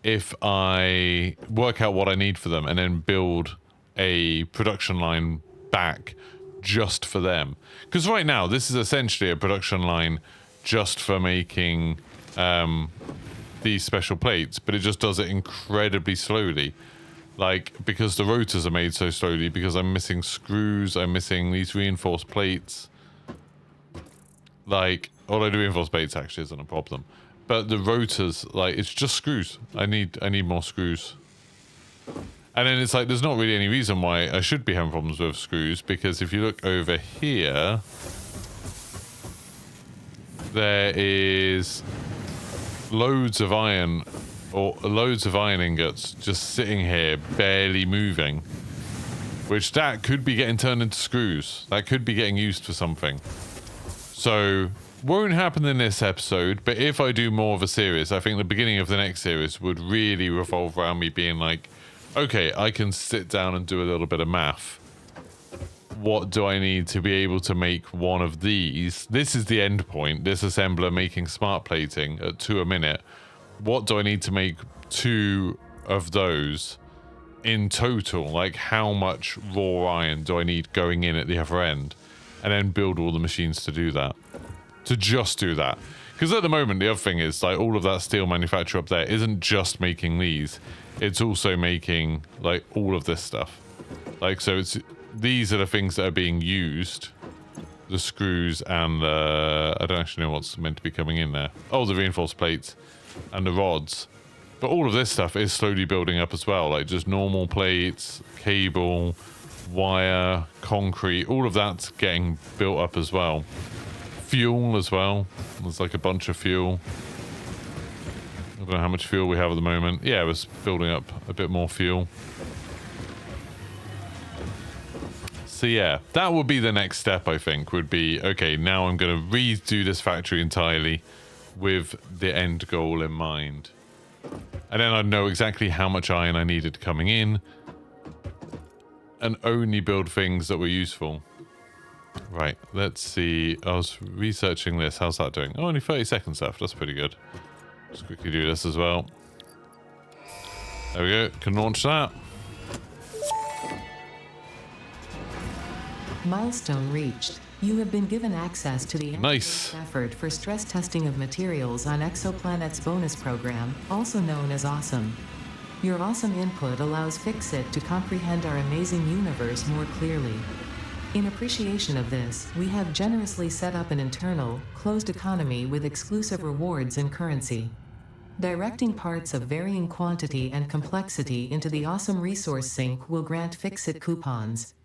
if I work out what I need for them and then build a production line back just for them. Because right now, this is essentially a production line just for making these special plates, but it just does it incredibly slowly. Like, because the rotors are made so slowly, because I'm missing screws, I'm missing these reinforced plates. Like, although the reinforced plates actually isn't a problem. But the rotors, like, it's just screws. I need more screws. And then it's like, there's not really any reason why I should be having problems with screws, because if you look over here, there is loads of iron, or loads of iron ingots just sitting here, barely moving. Which that could be getting turned into screws. That could be getting used for something. So, won't happen in this episode, but if I do more of a series, I think the beginning of the next series would really revolve around me being like, okay, I can sit down and do a little bit of math. What do I need to be able to make one of these? This is the end point. This assembler making smart plating at 2 a minute. What do I need to make 2 of those in total? Like, how much raw iron do I need going in at the other end? And then build all the machines to do that. To just do that. Because at the moment, the other thing is, like, all of that steel manufacture up there isn't just making these. It's also making, like, all of this stuff. Like, so it's... These are the things that are being used. The screws and the... I don't actually know what's meant to be coming in there. Oh, the reinforced plates and the rods. But all of this stuff is slowly building up as well. Like, just normal plates, cable, wire, concrete. All of that's getting built up as well. Fuel as well. There's like a bunch of fuel. I don't know how much fuel we have at the moment. Yeah, it was building up a bit more fuel. So yeah, that would be the next step, I think, would be, okay, now I'm going to redo this factory entirely with the end goal in mind. And then I'd know exactly how much iron I needed coming in and only build things that were useful. Right, let's see. I was researching this. How's that doing? Oh, only 30 seconds left. That's pretty good. Just quickly do this as well. There we go. Can launch that. Milestone reached. You have been given access to the Nice effort for stress testing of materials on Exoplanet's bonus program, also known as Awesome. Your awesome input allows Fixit to comprehend our amazing universe more clearly. In appreciation of this, we have generously set up an internal, closed economy with exclusive rewards and currency. Directing parts of varying quantity and complexity into the Awesome Resource Sink will grant Fixit coupons.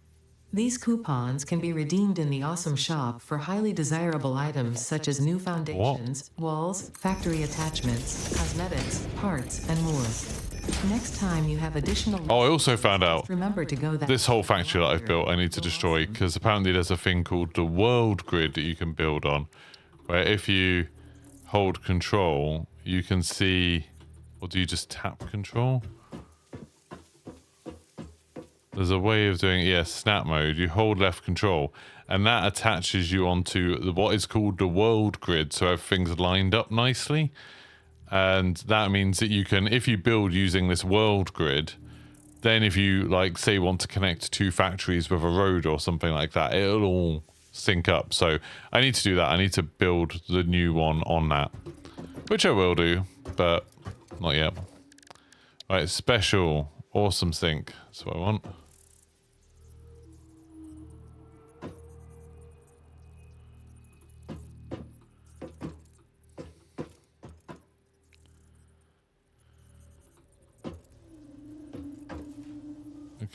These coupons can be redeemed in the Awesome Shop for highly desirable items such as new foundations, walls, factory attachments, cosmetics, parts, and more. Next time you have additional... Oh, I also found out remember to go this whole factory that I've built I need to destroy, because apparently there's a thing called the world grid that you can build on, where if you hold control, you can see... Or do you just tap control? There's a way of doing it, yeah, snap mode. You hold left control, and that attaches you onto what is called the world grid, so everything's lined up nicely. And that means that you can, if you build using this world grid, then if you, like, say, want to connect 2 factories with a road or something like that, it'll all sync up. So I need to do that. I need to build the new one on that, which I will do, but not yet. Right, special, awesome sync. That's what I want.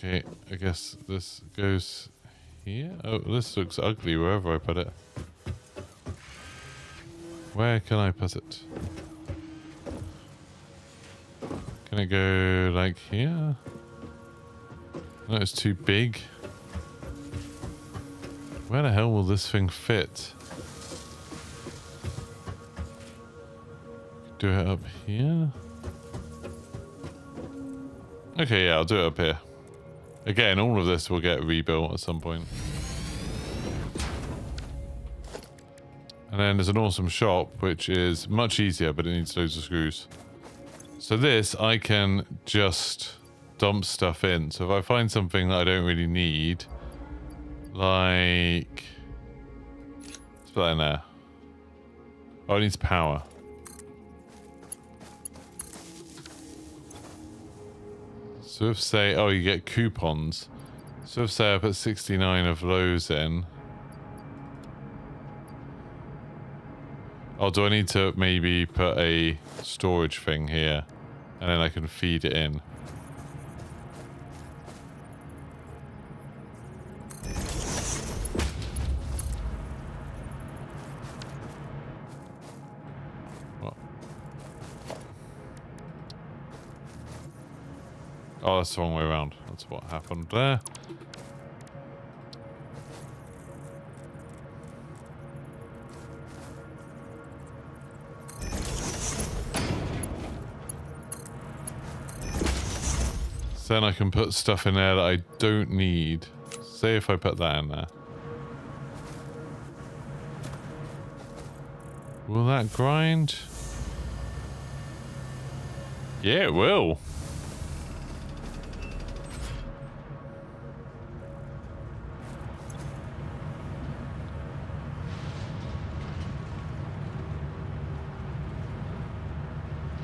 Okay, I guess this goes here. Oh, this looks ugly wherever I put it. Where can I put it? Can it go like here? No, it's too big. Where the hell will this thing fit? Do it up here? Okay, yeah, I'll do it up here. Again, all of this will get rebuilt at some point. And then there's an awesome shop, which is much easier, but it needs loads of screws. So this, I can just dump stuff in. So if I find something that I don't really need, like... let's put that in there. Oh, it needs power. So if say, oh, you get coupons. So if say I put 69 of those in. Oh, do I need to maybe put a storage thing here? And then I can feed it in. What? Oh, that's the wrong way around. That's what happened there. Then I can put stuff in there that I don't need. Say if I put that in there. Will that grind? Yeah, it will.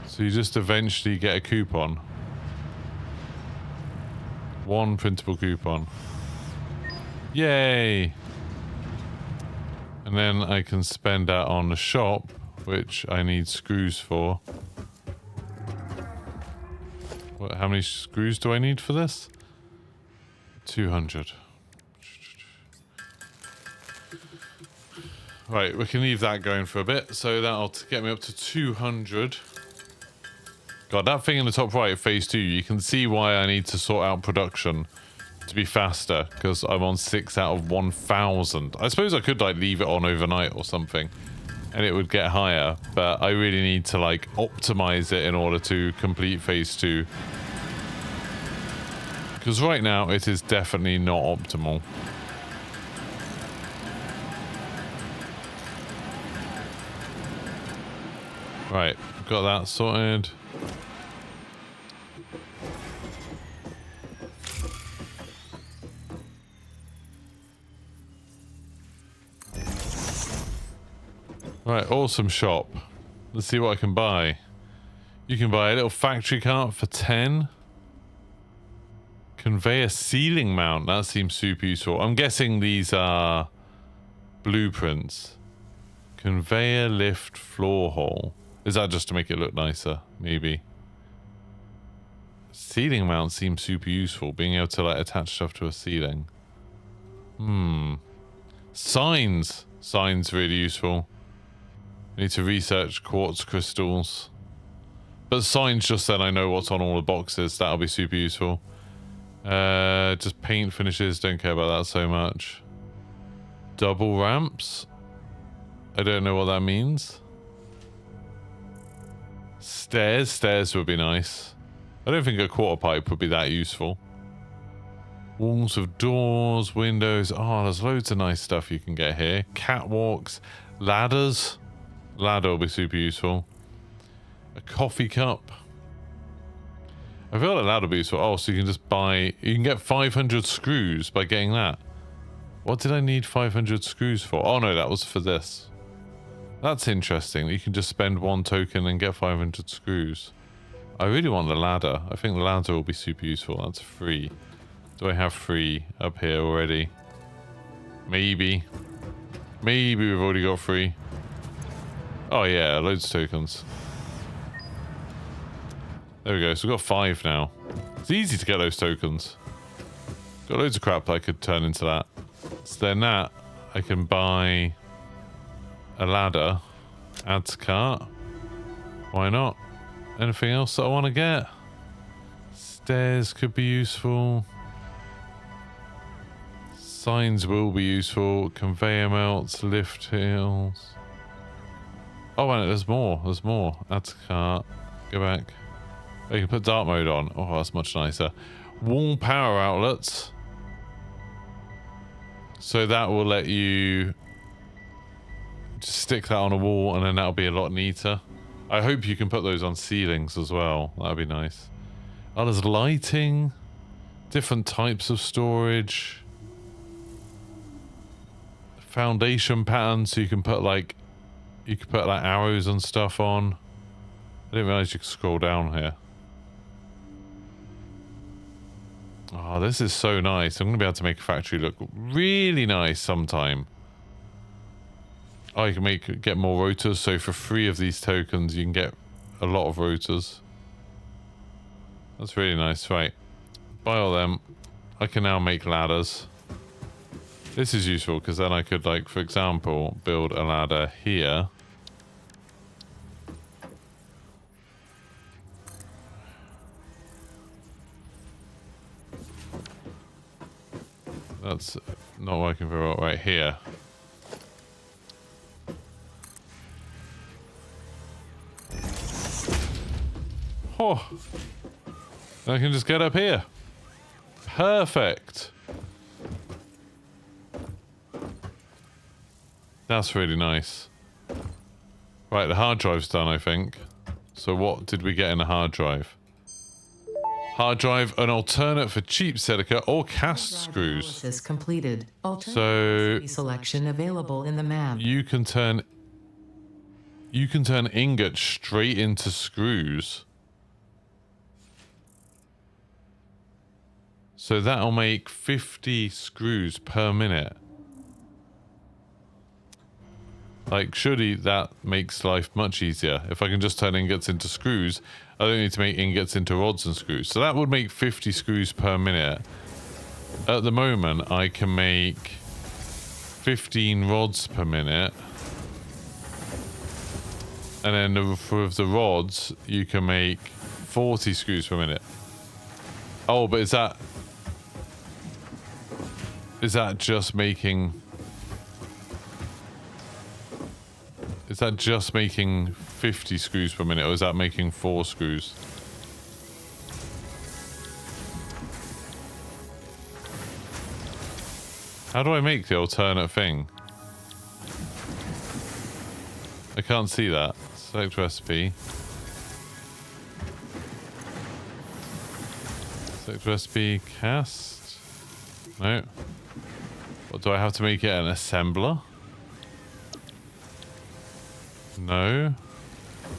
So you just eventually get a coupon. One printable coupon. Yay! And then I can spend that on the shop, which I need screws for. What, how many screws do I need for this? 200. Right, we can leave that going for a bit. So that'll get me up to 200. God, that thing in the top right, phase 2, you can see why I need to sort out production to be faster, because I'm on 6 out of 1,000. I suppose I could like leave it on overnight or something and it would get higher, but I really need to like optimize it in order to complete phase 2. Because right now it is definitely not optimal. Right, got that sorted. Right, awesome shop. Let's see what I can buy. You can buy a little factory cart for 10. Conveyor ceiling mount. That seems super useful. I'm guessing these are blueprints. Conveyor lift floor hole. Is that just to make it look nicer? Maybe. Ceiling mount seems super useful. Being able to like attach stuff to a ceiling. Signs. Signs really useful. Need to research quartz crystals. But signs just then I know what's on all the boxes. That'll be super useful. Just paint finishes. Don't care about that so much. Double ramps. I don't know what that means. Stairs. Stairs would be nice. I don't think a quarter pipe would be that useful. Walls of doors, windows. Oh, there's loads of nice stuff you can get here. Catwalks. Ladders. Ladder will be super useful. A coffee cup. I feel like ladder will be useful. Oh, so you can just buy... you can get 500 screws by getting that. What did I need 500 screws for? Oh no, that was for this. That's interesting. You can just spend 1 token and get 500 screws. I really want the ladder. I think the ladder will be super useful. That's free. Do I have free up here already? Maybe. Maybe we've already got free. Oh yeah, loads of tokens. There we go, so we've got 5 now. It's easy to get those tokens. Got loads of crap I could turn into that. So then that, I can buy a ladder, add to cart. Why not? Anything else that I want to get? Stairs could be useful. Signs will be useful. Conveyor belts, lift hills. Oh, and there's more. There's more. Add to cart. Go back. Oh, you can put dark mode on. Oh, that's much nicer. Wall power outlets. So that will let you just stick that on a wall, and then that'll be a lot neater. I hope you can put those on ceilings as well. That'd be nice. Oh, there's lighting. Different types of storage. Foundation patterns, so you can put like arrows and stuff on. I didn't realize you could scroll down here. Oh, this is so nice. I'm going to be able to make a factory look really nice sometime. Oh, you can get more rotors. So for 3 of these tokens, you can get a lot of rotors. That's really nice. Right. Buy all them. I can now make ladders. This is useful because then I could, like, for example, build a ladder here. That's not working very well right here. Oh, I can just get up here. Perfect. That's really nice. Right, the hard drive's done, I think. So what did we get in the hard drive? Hard drive, an alternate for cheap silica or cast screws. Analysis completed. So Selection available in the map. you can turn ingots straight into screws. So that'll make 50 screws per minute. Like, surely that makes life much easier. If I can just turn ingots into screws, I don't need to make ingots into rods and screws. So that would make 50 screws per minute. At the moment, I can make 15 rods per minute. And then for the rods, you can make 40 screws per minute. Oh, but is that just making... Is that just making 50 screws per minute, or is that making 4 screws? How do I make the alternate thing? I can't see that. Select recipe. Select recipe, cast. No. What, do I have to make it an assembler? No.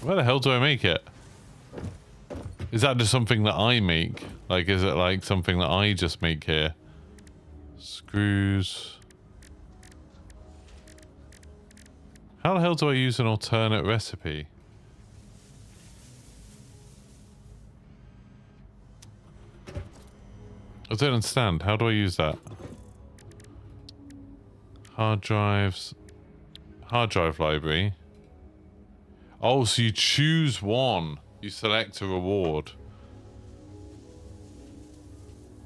Where the hell do I make it? Is that just something that I make? Like, is it like something that I just make here? Screws. How the hell do I use an alternate recipe? I don't understand. How do I use that? Hard drives. Hard drive library. Oh, so you choose one. You select a reward.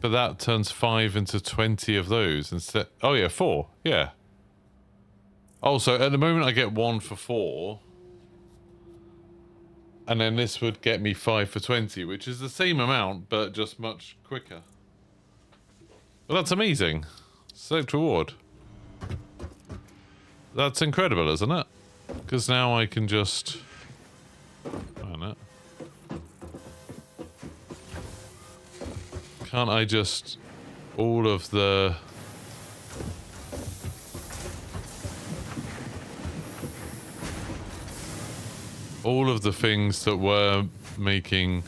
But that turns 5 into 20 of those instead. Oh yeah, 4. Yeah. Oh, so at the moment I get 1 for 4. And then this would get me 5 for 20, which is the same amount, but just much quicker. Well, that's amazing. Select reward. That's incredible, isn't it? Because now I can just... I don't know. Can't I just... All of the... All of the things that were making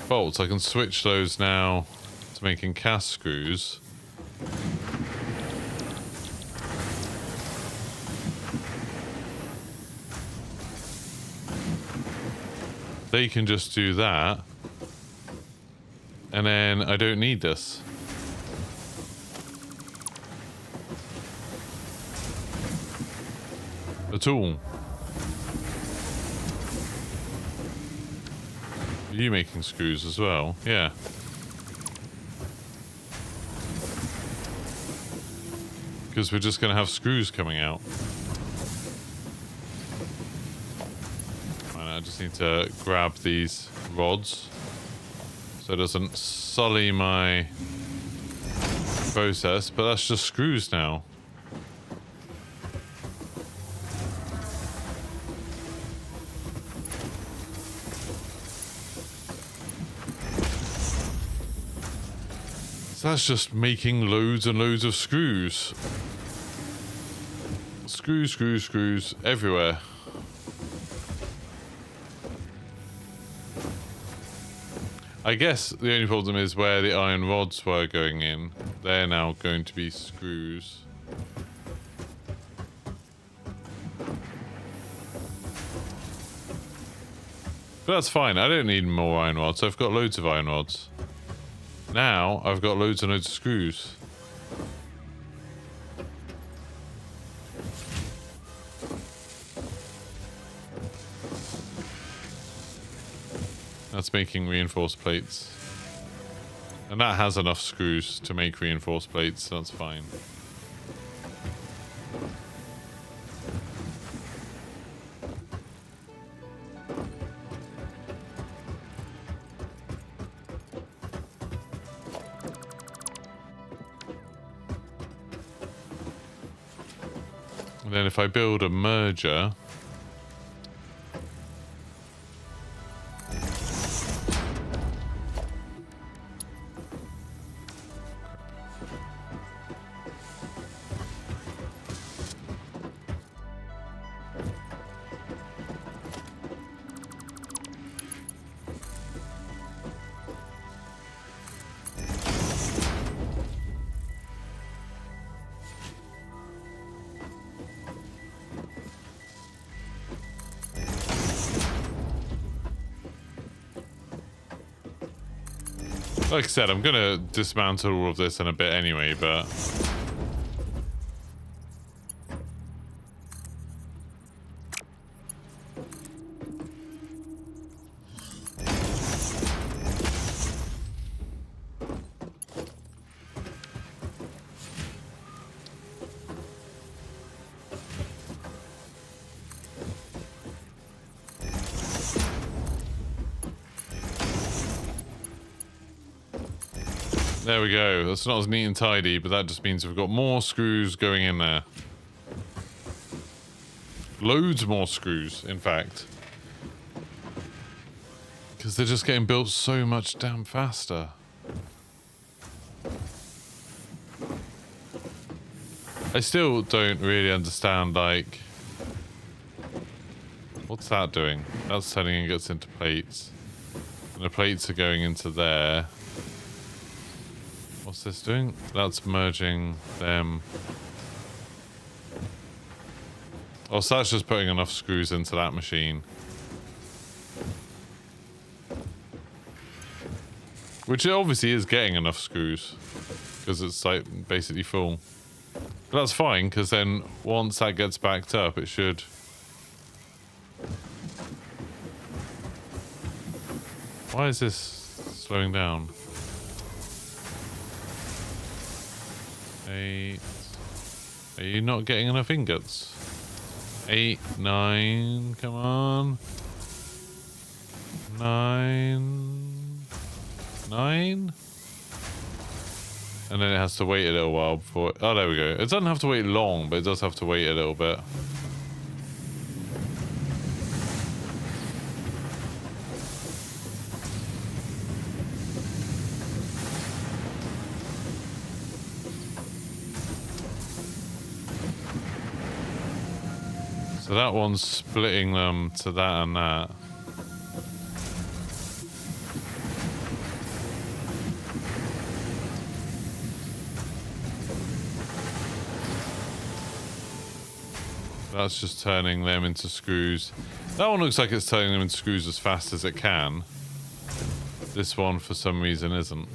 bolts, I can switch those now to making cast screws. They can just do that. And then I don't need this. At all. Are you making screws as well? Yeah. Because we're just going to have screws coming out. Right, I just need to grab these rods so it doesn't sully my process, but that's just screws now. So that's just making loads and loads of screws. Screws, screws, screws everywhere. I guess the only problem is where the iron rods were going in. They're now going to be screws. But that's fine. I don't need more iron rods. I've got loads of iron rods. Now I've got loads and loads of screws. That's making reinforced plates. And that has enough screws to make reinforced plates, so that's fine. And then if I build a merger, like I said, I'm gonna dismantle all of this in a bit anyway, but there we go. That's not as neat and tidy, but that just means we've got more screws going in there. Loads more screws, in fact. Because they're just getting built so much damn faster. I still don't really understand, like... What's that doing? That's turning ingots into plates. And the plates are going into there. What's this doing? That's merging them. Oh, so that's just putting enough screws into that machine. Which it obviously is getting enough screws. Because it's like basically full. But that's fine, because then once that gets backed up, it should... Why is this slowing down? 8. Are you not getting enough ingots? 8, 9, come on. 9. 9? And then it has to wait a little while before... Oh, there we go. It doesn't have to wait long, but it does have to wait a little bit. So that one's splitting them to that and that. That's just turning them into screws. That one looks like it's turning them into screws as fast as it can. This one, for some reason, isn't.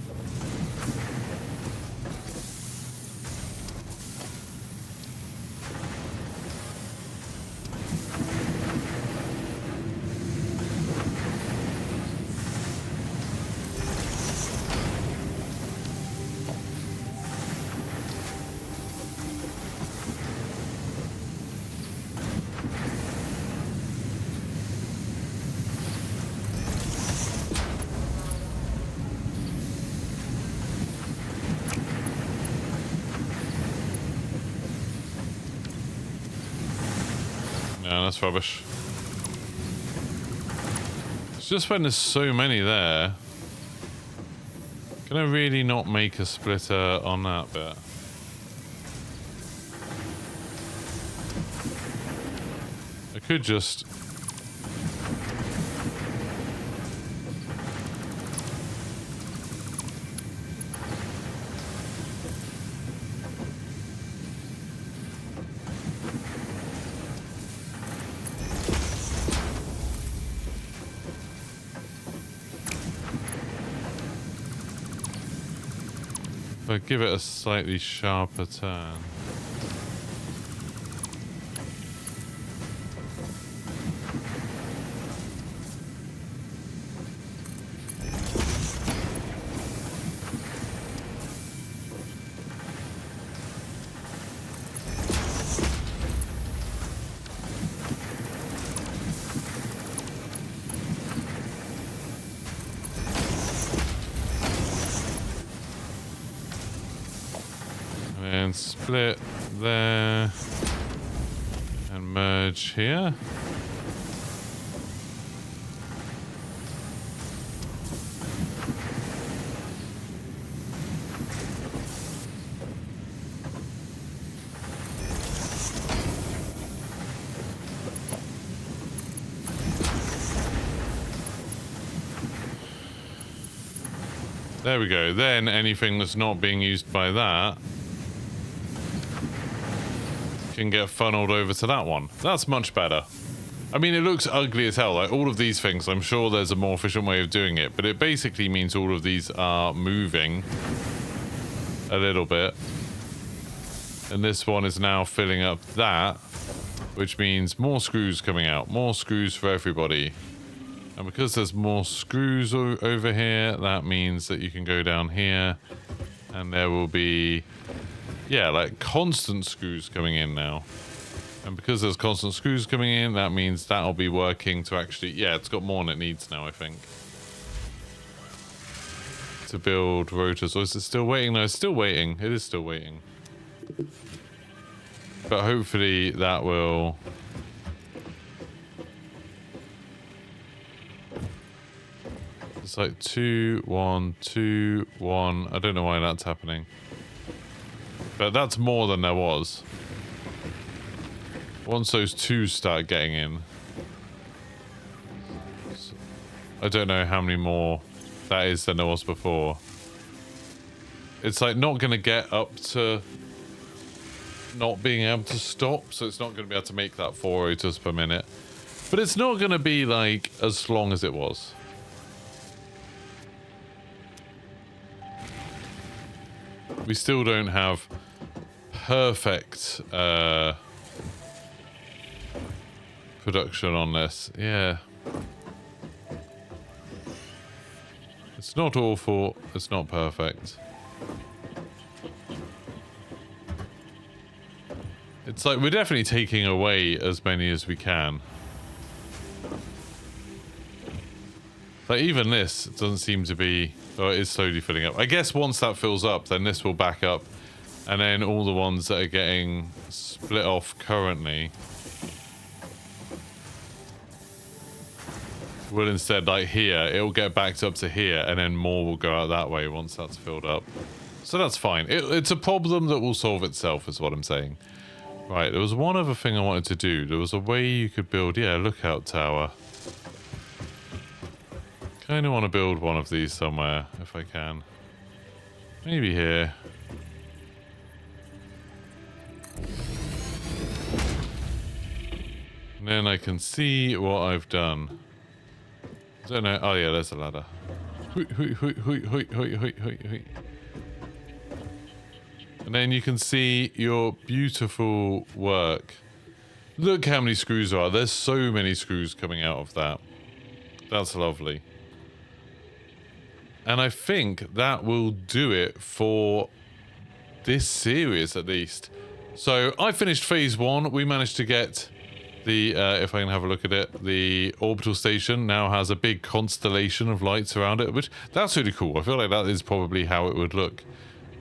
man, that's rubbish. It's just when there's so many there. Can I really not make a splitter on that bit? I could just... If I give it a slightly sharper turn. And split there and merge here. There we go. Then anything that's not being used by that can get funneled over to that one. That's much better. I mean, it looks ugly as hell, like all of these things. I'm sure there's a more efficient way of doing it, but it basically means all of these are moving a little bit. And this one is now filling up that, which means more screws coming out, more screws for everybody. And because there's more screws over here, that means that you can go down here and there will be, yeah, like constant screws coming in now. And because there's constant screws coming in, that means that'll be working to actually, yeah, it's got more than it needs now, I think. To build rotors. Or is it still waiting? No, it's still waiting. It is still waiting. But hopefully that will... It's like 2, 1, 2, 1. I don't know why that's happening. But that's more than there was. Once those twos start getting in. I don't know how many more that is than there was before. It's like not going to get up to not being able to stop. So it's not going to be able to make that 4 rotors per minute. But it's not going to be like as long as it was. We still don't have perfect production on this. Yeah. It's not awful. It's not perfect. It's like we're definitely taking away as many as we can. Like even this doesn't seem to be... Oh, it is slowly filling up. I guess once that fills up, then this will back up. And then all the ones that are getting split off currently will instead, like here, it'll get backed up to here, and then more will go out that way once that's filled up. So that's fine. It's a problem that will solve itself, is what I'm saying. Right, there was one other thing I wanted to do. There was a way you could build, yeah, a lookout tower. Kind of want to build one of these somewhere, if I can. Maybe here. And then I can see what I've done. I don't know. Oh yeah, there's a ladder. And then you can see your beautiful work. Look how many screws there are. There's so many screws coming out of that. That's lovely. And I think that will do it for this series, at least. So I finished phase 1. We managed to get the, if I can have a look at it, the orbital station now has a big constellation of lights around it, which that's really cool. I feel like that is probably how it would look.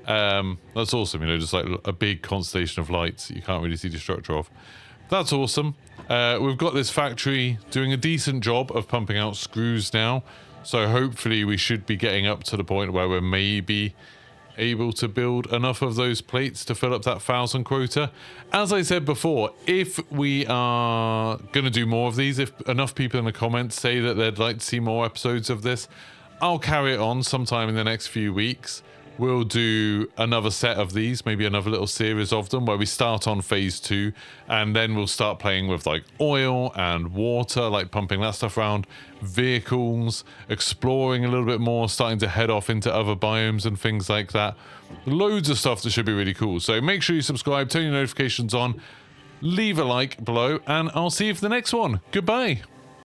That's awesome, you know, just like a big constellation of lights that you can't really see the structure of. That's awesome. We've got this factory doing a decent job of pumping out screws now. So hopefully we should be getting up to the point where we're maybe able to build enough of those plates to fill up that 1,000 quota. As I said before, if we are going to do more of these, if enough people in the comments say that they'd like to see more episodes of this, I'll carry it on sometime in the next few weeks. We'll do another set of these, maybe another little series of them where we start on phase 2 and then we'll start playing with like oil and water, like pumping that stuff around, vehicles, exploring a little bit more, starting to head off into other biomes and things like that. Loads of stuff that should be really cool. So make sure you subscribe, turn your notifications on, leave a like below, and I'll see you for the next one. Goodbye.